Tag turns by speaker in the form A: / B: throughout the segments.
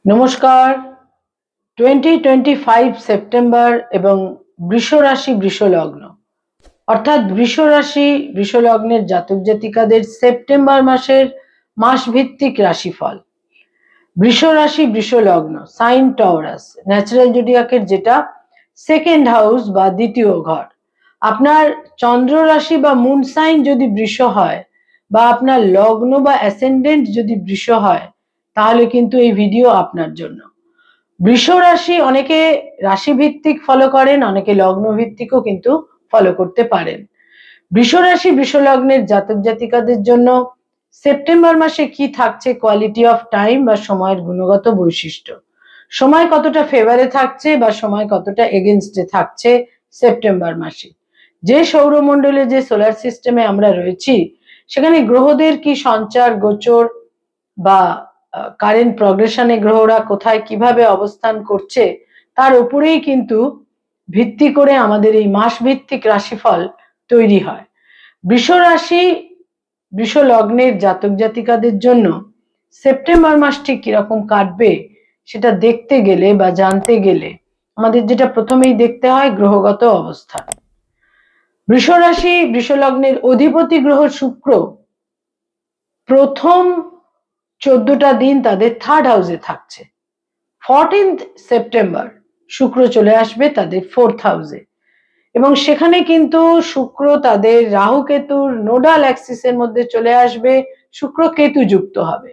A: নমস্কার। 2025 সেপ্টেম্বর এবং বৃষ রাশি বৃষ লগ্ন অর্থাৎ বৃষ রাশি বৃষ লগ্নের জাতক জাতিকাদের সেপ্টেম্বর মাসের মাসভিত্তিক রাশিফল। বৃষ রাশি বৃষ লগ্ন সাইন টরাস, ন্যাচারাল জোডিয়াকের যেটা সেকেন্ড হাউস বা দ্বিতীয় ঘর। আপনার চন্দ্র রাশি বা মুন সাইন যদি বৃষ হয় বা আপনার লগ্ন বা অ্যাসেন্ডেন্ট যদি বৃষ হয় তাহলে কিন্তু এই ভিডিও আপনার জন্য। বৃষ রাশি অনেকে রাশি ভিত্তিক ফলো করেন, অনেকে লগ্ন ভিত্তিকও কিন্তু ফলো করতে পারেন। বৃষ রাশি বৃষ লগ্নের জাতক জাতিকাদের জন্য সেপ্টেম্বর মাসে কি থাকছে কোয়ালিটি অফ টাইম বা সময়ের গুণগত বৈশিষ্ট্য, সময় কতটা ফেভারে থাকছে বা সময় কতটা এগেনস্টে থাকছে সেপ্টেম্বর মাসে। যে সৌরমণ্ডলে যে সোলার সিস্টেমে আমরা রয়েছি সেখানে গ্রহদের কি সঞ্চার গোচর বা কারেন্ট প্রগ্রেশনে গ্রহরা কোথায় কিভাবে অবস্থান করছে তার উপরেই কিন্তু ভিত্তি করে আমাদের এই মাস ভিত্তিক রাশিফল তৈরি হয়। বৃষ রাশি বৃষ লগ্নের জাতক জাতিকাদের জন্য সেপ্টেম্বর মাসটি কিরকম কাটবে সেটা দেখতে গেলে বা জানতে গেলে আমাদের যেটা প্রথমেই দেখতে হয় গ্রহগত অবস্থা। বৃষ রাশি বৃষ লগ্নের অধিপতি গ্রহ শুক্র প্রথম 14টা দিন তাদের থার্ড হাউসে থাকছে। 14th সেপ্টেম্বর শুক্র চলে আসবে তাদের ফোর্থ হাউসে এবং সেখানে কিন্তু শুক্র তাদের রাহু কেতুর নোডাল অ্যাক্সিসের মধ্যে চলে আসবে, শুক্র কেতু যুক্ত হবে।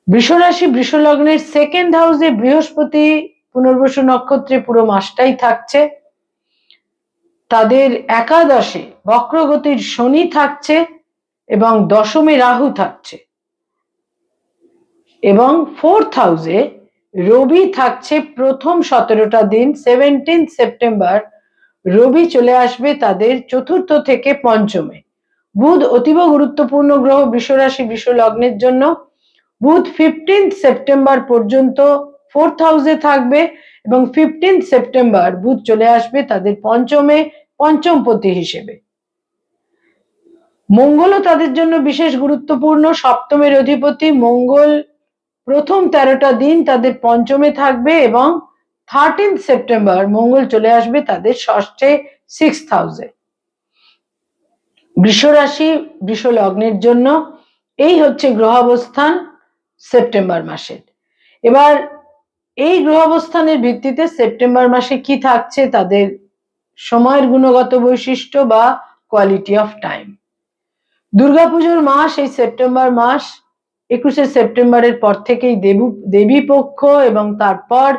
A: বৃষ রাশি বৃষ লগ্নের সেকেন্ড হাউসে বৃহস্পতি পুনর্বসু নক্ষত্রে পুরো মাসটাই থাকছে। তাদের একাদশে বক্রগতির শনি থাকছে এবং দশমে রাহু থাকছে এবং ফোর্থ হাউসে রবি থাকছে প্রথম 17টা দিন। 17th সেপ্টেম্বর রবি চলে আসবে তাদের চতুর্থ থেকে পঞ্চমে। বুধ অতীব গুরুত্বপূর্ণ গ্রহ বৃষ রাশি বৃষ লগ্নের জন্য। বুধ 15th সেপ্টেম্বর পর্যন্ত ফোর্থ হাউসে থাকবে এবং 15th সেপ্টেম্বর বুধ চলে আসবে তাদের পঞ্চমে পঞ্চমপতি হিসেবে। মঙ্গলও তাদের জন্য বিশেষ গুরুত্বপূর্ণ, সপ্তমের অধিপতি মঙ্গল প্রথম 13টা দিন তাদের পঞ্চমে থাকবে এবং 13th সেপ্টেম্বর মঙ্গল চলে আসবে তাদের ষষ্ঠে সিক্সথ হাউসে। বৃষ রাশি বৃষ লগ্নের জন্য এই হচ্ছে গ্রহাবস্থান সেপ্টেম্বর মাসের। এবার এই গ্রহাবস্থানের ভিত্তিতে সেপ্টেম্বর মাসে কি থাকছে তাদের সময়ের গুণগত বৈশিষ্ট্য বা কোয়ালিটি অফ টাইম। দুর্গাপুজোর মাস এই সেপ্টেম্বর মাস। 21শে সেপ্টেম্বরের পর থেকেই দেবী পক্ষ এবং তারপর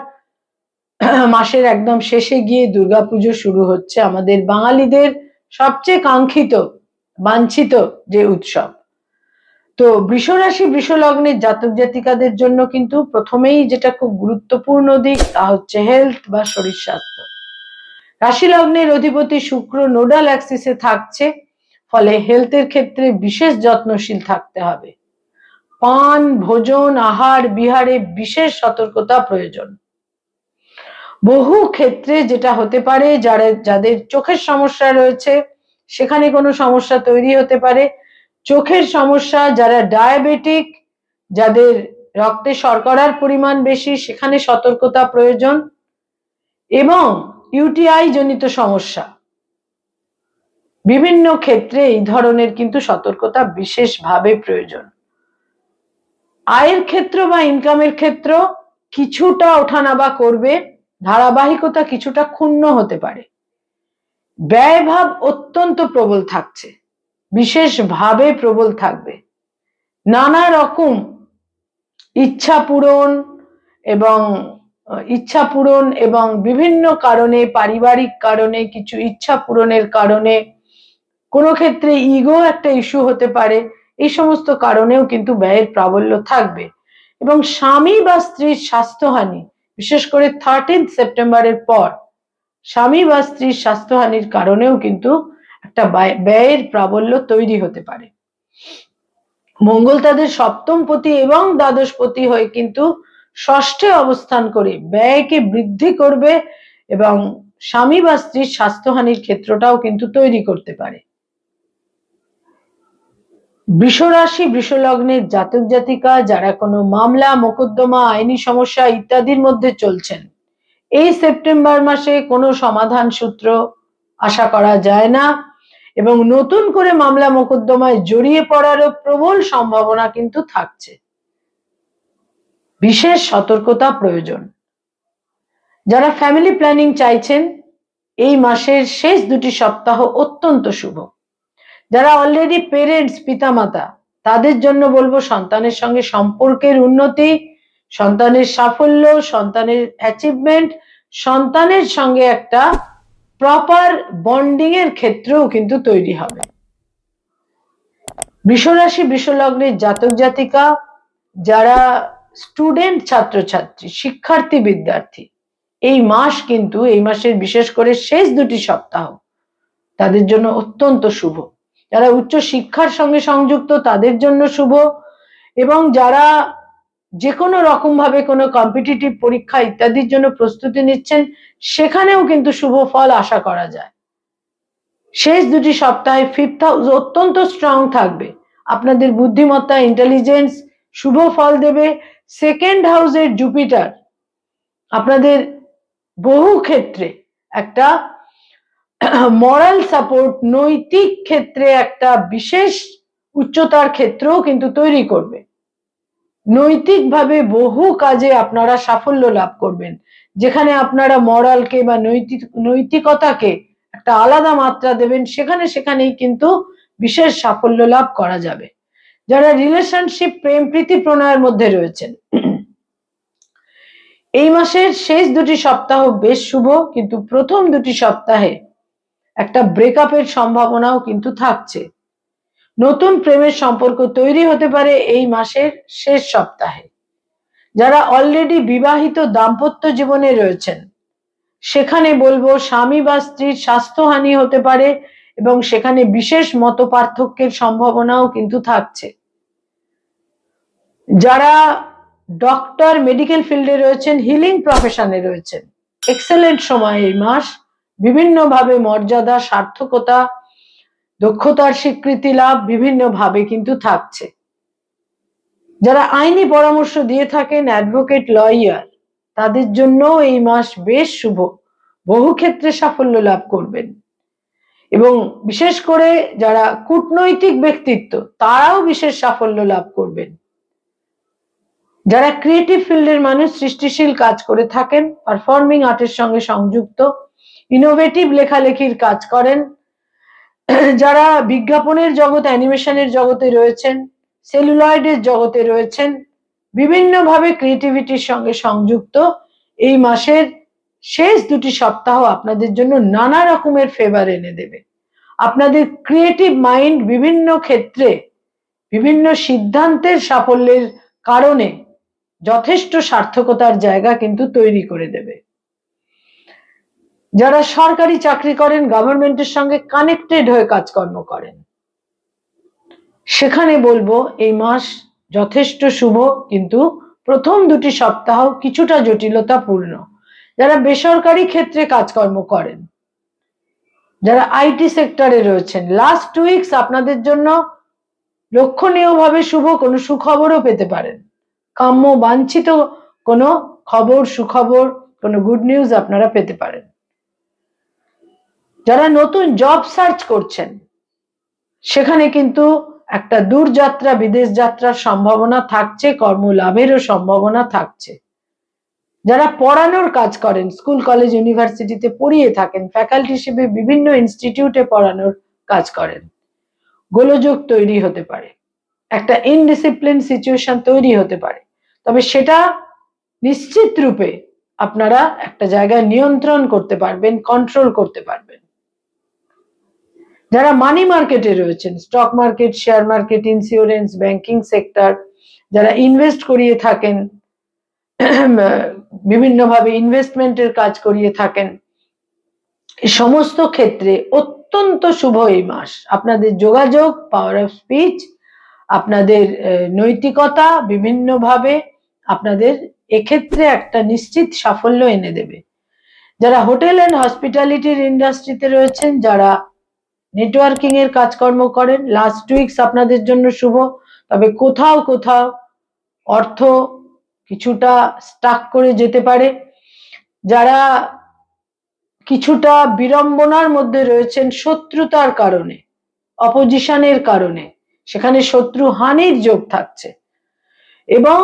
A: মাসের একদম শেষে গিয়ে দুর্গাপুজো শুরু হচ্ছে, আমাদের বাঙালিদের সবচেয়ে কাঙ্ক্ষিত বাঞ্ছিত যে উৎসব। তো বৃষ রাশি বৃষ লগ্নের জাতক জাতিকাদের জন্য কিন্তু প্রথমেই যেটা খুব গুরুত্বপূর্ণ দিক তা হচ্ছে হেলথ বা শরীর স্বাস্থ্য। রাশি লগ্নের অধিপতি শুক্র নোডাল অ্যাক্সিসে থাকছে, ফলে হেলথের ক্ষেত্রে বিশেষ যত্নশীল থাকতে হবে। পান ভোজন আহার বিহারে বিশেষ সতর্কতা প্রয়োজন। বহু ক্ষেত্রে যেটা হতে পারে যাদের চোখের সমস্যা রয়েছে সেখানে কোনো সমস্যা তৈরি হতে পারে। চোখের সমস্যা, যারা ডায়াবেটিক, যাদের রক্তে শর্করার পরিমাণ বেশি সেখানে সতর্কতা প্রয়োজন এবং ইউটিআই জনিত সমস্যা বিভিন্ন ক্ষেত্রে এই ধরনের কিন্তু সতর্কতা বিশেষভাবে প্রয়োজন। আয়ের ক্ষেত্র বা ইনকামের ক্ষেত্র কিছুটা ওঠানামা করবে, ধারাবাহিকতা কিছুটা ক্ষুণ্ণ হতে পারে। ব্যয়ভাব অত্যন্ত প্রবল থাকছে, বিশেষভাবে প্রবল থাকবে। নানা রকম ইচ্ছা পূরণ এবং বিভিন্ন কারণে, পারিবারিক কারণে, কিছু ইচ্ছা পূরণের কারণে, কোনো ক্ষেত্রে ইগো একটা ইস্যু হতে পারে, এই সমস্ত কারণেও কিন্তু ব্যয়ের প্রাবল্য থাকবে। এবং স্বামী বা স্ত্রীর স্বাস্থ্যহানি, বিশেষ করে 13th সেপ্টেম্বরের পর স্বামী বা স্ত্রীর স্বাস্থ্যহানির কারণেও কিন্তু একটা ব্যয়ের প্রাবল্য তৈরি হতে পারে। মঙ্গল তাদের সপ্তমপতি এবং দ্বাদশপতি হয়ে কিন্তু ষষ্ঠে অবস্থান করে ব্যয়কে বৃদ্ধি করবে এবং স্বামী বা স্ত্রীর স্বাস্থ্যহানির ক্ষেত্রটাও কিন্তু তৈরি করতে পারে। বৃষ রাশি বৃষ লগ্নের জাতক জাতিকা যারা কোনো মামলা মোকদ্দমা আইনি সমস্যা ইত্যাদির মধ্যে চলছেন, এই সেপ্টেম্বর মাসে কোনো সমাধান সূত্র আশা করা যায় না এবং নতুন করে মামলা মোকদ্দমায় জড়িয়ে পড়ারও প্রবল সম্ভাবনা কিন্তু থাকছে। বিশেষ সতর্কতা প্রয়োজন। যারা ফ্যামিলি প্ল্যানিং চাইছেন, এই মাসের শেষ দুটি সপ্তাহ অত্যন্ত শুভ। যারা অলরেডি পেরেন্টস পিতামাতা, তাদের জন্য বলবো সন্তানের সঙ্গে সম্পর্কের উন্নতি, সন্তানের সাফল্য, সন্তানের অ্যাচিভমেন্ট, সন্তানের সঙ্গে একটা প্রপার বন্ডিং এর ক্ষেত্রেও কিন্তু তৈরি হবে। বৃষ রাশি বৃষ লগ্নের জাতক জাতিকা যারা স্টুডেন্ট ছাত্রছাত্রী শিক্ষার্থী বিদ্যার্থী, এই মাস কিন্তু এই মাসের বিশেষ করে শেষ দুটি সপ্তাহ তাদের জন্য অত্যন্ত শুভ। যারা উচ্চ শিক্ষার সঙ্গে সংযুক্ত তাদের জন্য শুভ, এবং যারা যে কোনো রকম ভাবে কোনো কম্পিটিটিভ পরীক্ষা ইত্যাদির জন্য প্রস্তুতি নিচ্ছেন, সেখানেও কিন্তু শুভ ফল আশা করা যায়। শেষ দুটি সপ্তাহে ফিফথ হাউস অত্যন্ত স্ট্রং থাকবে, আপনাদের বুদ্ধিমত্তা ইন্টেলিজেন্স শুভ ফল দেবে। সেকেন্ড হাউসের জুপিটার আপনাদের বহু ক্ষেত্রে একটা মরাল সাপোর্ট, নৈতিক ক্ষেত্রে একটা বিশেষ উচ্চতার ক্ষেত্রেও কিন্তু তৈরি করবে। নৈতিকভাবে বহু কাজে আপনারা সাফল্য লাভ করবেন, যেখানে আপনারা মরালকে বা নৈতিকতাকে একটা আলাদা মাত্রা দেবেন, সেখানেই কিন্তু বিশেষ সাফল্য লাভ করা যাবে। যারা রিলেশনশিপ প্রেম প্রীতি প্রণয়ের মধ্যে রয়েছেন, এই মাসের শেষ দুটি সপ্তাহ বেশ শুভ, কিন্তু প্রথম দুটি সপ্তাহে একটা ব্রেকআপের সম্ভাবনাও কিন্তু থাকছে। নতুন প্রেমের সম্পর্ক তৈরি হতে পারে এই মাসের শেষ সপ্তাহে। যারা অলরেডি বিবাহিত দাম্পত্য জীবনে রয়েছেন, সেখানে বলবো স্বামী বা স্ত্রীর স্বাস্থ্যহানি হতে পারে এবং সেখানে বিশেষ মত পার্থক্যের সম্ভাবনাও কিন্তু থাকছে। যারা ডক্টর মেডিকেল ফিল্ডে রয়েছেন, হিলিং প্রফেশনে রয়েছেন, এক্সেলেন্ট সময় এই মাস। বিভিন্নভাবে মর্যাদা, সার্থকতা, দক্ষতার স্বীকৃতি লাভ বিভিন্নভাবে কিন্তু থাকছে। যারা আইনি পরামর্শ দিয়ে থাকেন, অ্যাডভোকেট লয়ার, তাদের জন্য এই মাস বেশ শুভ, বহু ক্ষেত্রে সাফল্য লাভ করবেন। এবং বিশেষ করে যারা কূটনৈতিক ব্যক্তিত্ব, তারাও বিশেষ সাফল্য লাভ করবেন। যারা ক্রিয়েটিভ ফিল্ডের মানুষ, সৃষ্টিশীল কাজ করে থাকেন, পারফর্মিং আর্টের সঙ্গে সংযুক্ত, ইনোভেটিভ লেখালেখির কাজ করেন, যারা বিজ্ঞাপনের জগৎ, অ্যানিমেশনের জগতে রয়েছেন, সেলুলয়েডের জগতে রয়েছেন, বিভিন্নভাবে ক্রিয়েটিভিটির সঙ্গে সংযুক্ত, এই মাসের শেষ দুটি সপ্তাহ আপনাদের জন্য নানা রকমের ফেভার এনে দেবে। আপনাদের ক্রিয়েটিভ মাইন্ড বিভিন্ন ক্ষেত্রে বিভিন্ন সিদ্ধান্তের সাফল্যের কারণে যথেষ্ট সার্থকতার জায়গা কিন্তু তৈরি করে দেবে। যারা সরকারি চাকরি করেন, গভর্নমেন্টের সঙ্গে কানেক্টেড হয়ে কাজকর্ম করেন, সেখানে বলবো এই মাস যথেষ্ট শুভ, কিন্তু প্রথম দুটি সপ্তাহ কিছুটা জটিলতাপূর্ণ। যারা বেসরকারি ক্ষেত্রে কাজকর্ম করেন, যারা আইটি সেক্টরে রয়েছেন, লাস্ট 2 উইকস আপনাদের জন্য লক্ষণীয়ভাবে শুভ, কোনো সুখবরও পেতে পারেন। কাম্য বাঞ্ছিত কোনো খবর, সুখবর, কোনো গুড নিউজ আপনারা পেতে পারেন। যারা নতুন জব সার্চ করছেন, সেখানে কিন্তু একটা দূরযাত্রা, বিদেশ যাত্রার সম্ভাবনা থাকছে, কর্মলাভেরও সম্ভাবনা থাকছে। যারা পড়ানোর কাজ করেন, স্কুল কলেজ ইউনিভার্সিটিতে পড়িয়ে থাকেন, ফ্যাকাল্টি হিসেবে বিভিন্ন ইনস্টিটিউটে পড়ানোর কাজ করেন, গোলযোগ তৈরি হতে পারে, একটা ইনডিসিপ্লিন সিচুয়েশন তৈরি হতে পারে, তবে সেটা নিশ্চিত রূপে আপনারা একটা জায়গায় নিয়ন্ত্রণ করতে পারবেন, কন্ট্রোল করতে পারবেন। যারা মানি মার্কেটে রয়েছেন, stock market, share market, insurance, banking sector, যারা ইনভেস্ট করিয়ে থাকেন, বিভিন্নভাবে ইনভেস্টমেন্টের কাজ করিয়ে থাকেন, এই সমস্ত ক্ষেত্রে অত্যন্ত শুভ এই মাস। আপনাদের যোগাযোগ, পাওয়ার অফ স্পিচ, আপনাদের নৈতিকতা বিভিন্নভাবে আপনাদের এক্ষেত্রে একটা নিশ্চিত সাফল্য এনে দেবে। যারা হোটেল অ্যান্ড হসপিটালিটির ইন্ডাস্ট্রিতে রয়েছেন, যারা নেটওয়ার্কিং এর কাজকর্ম করেন, লাস্ট উইকস আপনাদের জন্য শুভ। তবে কোথাও কোথাও অর্থ কিছুটা স্টাক করে যেতে পারে। যারা কিছুটা বিড়ম্বনার মধ্যে রয়েছেন শত্রুতার কারণে, অপোজিশনের কারণে, সেখানে শত্রু হানির যোগ থাকছে এবং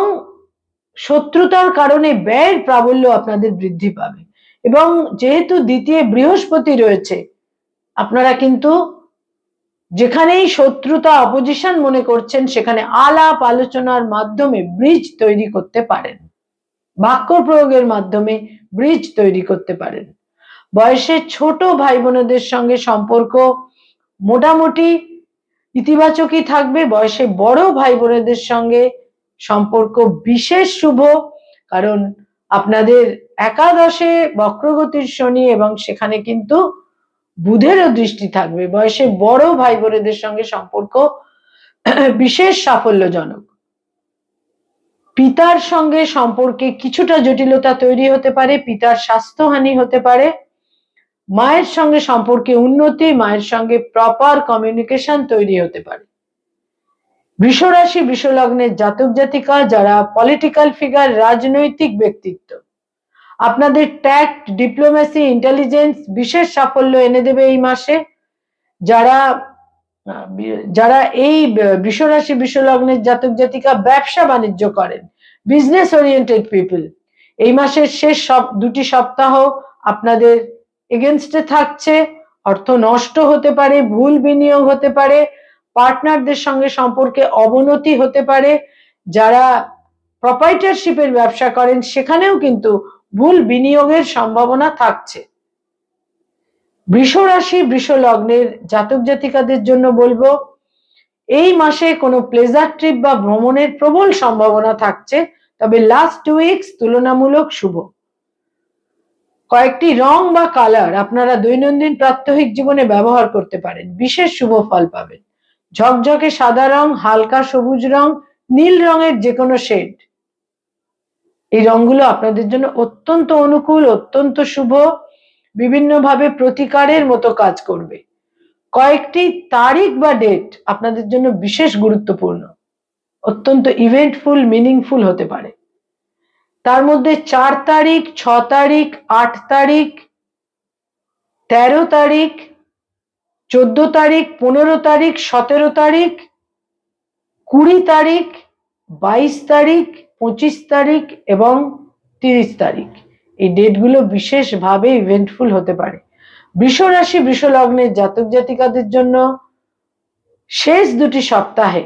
A: শত্রুতার কারণে ব্যয়ের প্রাবল্য আপনাদের বৃদ্ধি পাবে। এবং যেহেতু দ্বিতীয় বৃহস্পতি রয়েছে, আপনারা কিন্তু যেখানেই শত্রুতা অপোজিশন মনে করছেন সেখানে আলাপ আলোচনার মাধ্যমে ব্রিজ তৈরি করতে পারেন, বাক্য প্রয়োগের মাধ্যমে ব্রিজ তৈরি করতে পারেন। বয়সে ছোট ভাই বোনদের সঙ্গে সম্পর্ক মোটামুটি ইতিবাচকই থাকবে। বয়সে বড় ভাই বোনদের সঙ্গে সম্পর্ক বিশেষ শুভ, কারণ আপনাদের একাদশে বক্রগতির শনি এবং সেখানে কিন্তু বুধেরও দৃষ্টি থাকবে। বয়সে বড় ভাই বোনদের সঙ্গে সম্পর্ক বিশেষ সাফল্যজনক। পিতার সঙ্গে সম্পর্কে কিছুটা জটিলতা তৈরি হতে পারে, পিতার স্বাস্থ্যহানি হতে পারে। মায়ের সঙ্গে সম্পর্কে উন্নতি, মায়ের সঙ্গে প্রপার কমিউনিকেশন তৈরি হতে পারে। বৃষ রাশি বৃষ লগ্নের জাতক জাতিকা যারা পলিটিক্যাল ফিগার, রাজনৈতিক ব্যক্তিত্ব, আপনাদের ট্যাক্ট, ডিপ্লোমেসি, ইন্টেলিজেন্স বিশেষ সাফল্য এনে দেবে এই মাসে। যারা এই বৃষ রাশি বৃষ লগ্নের জাতক জাতিকা ব্যবসা বাণিজ্য করেন, বিজনেস ওরিয়েন্টেড পিপল, এই মাসের শেষ দুটি সপ্তাহ আপনাদের এগেনস্টে থাকছে। অর্থ নষ্ট হতে পারে, ভুল বিনিয়োগ হতে পারে, পার্টনারদের সঙ্গে সম্পর্কে অবনতি হতে পারে। যারা প্রপাইটারশিপের ব্যবসা করেন সেখানেও কিন্তু ভুল বিনিয়োগের সম্ভাবনা থাকছে। বৃষ রাশি বৃষ লগ্নের জাতক জাতিকাদের জন্য বলবো, এই মাসে কোনো প্লেজার ট্রিপ বা ভ্রমণের প্রবল সম্ভাবনা থাকছে, তবে লাস্ট 2 উইকস তুলনামূলক শুভ। কয়েকটি রং বা কালার আপনারা দৈনন্দিন প্রাত্যহিক জীবনে ব্যবহার করতে পারেন, বিশেষ শুভ ফল পাবেন। ঝকঝকে সাদা রং, হালকা সবুজ রং, নীল রঙের যে কোনো শেড, এই রংগুলো আপনাদের জন্য অত্যন্ত অনুকূল, অত্যন্ত শুভ, বিভিন্নভাবে প্রতিকারের মতো কাজ করবে। কয়েকটি তারিখ বা ডেট আপনাদের জন্য বিশেষ গুরুত্বপূর্ণ, অত্যন্ত ইভেন্টফুল, মিনিংফুল হতে পারে। তার মধ্যে 4 তারিখ, 6 তারিখ, 8 তারিখ, 13 তারিখ, 14 তারিখ, 15 তারিখ, 17 তারিখ, 20 তারিখ, 22 তারিখ, 25 তারিখ এবং 30 তারিখ, এই ডেটগুলো বিশেষভাবে ইভেন্টফুল হতে পারে। বৃষ রাশি বৃষ লগ্নের জাতক জাতিকাদের জন্য শেষ দুটি সপ্তাহে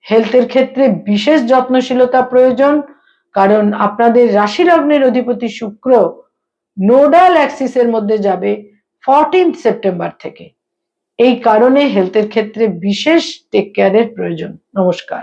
A: হেলথের ক্ষেত্রে বিশেষ যত্নশীলতা প্রয়োজন, কারণ আপনাদের রাশি লগ্নের অধিপতি শুক্র নোডাল অ্যাক্সিসের মধ্যে যাবে 14 সেপ্টেম্বর থেকে। এই কারণে হেলথের ক্ষেত্রে বিশেষ টেক কেয়ারের প্রয়োজন। নমস্কার।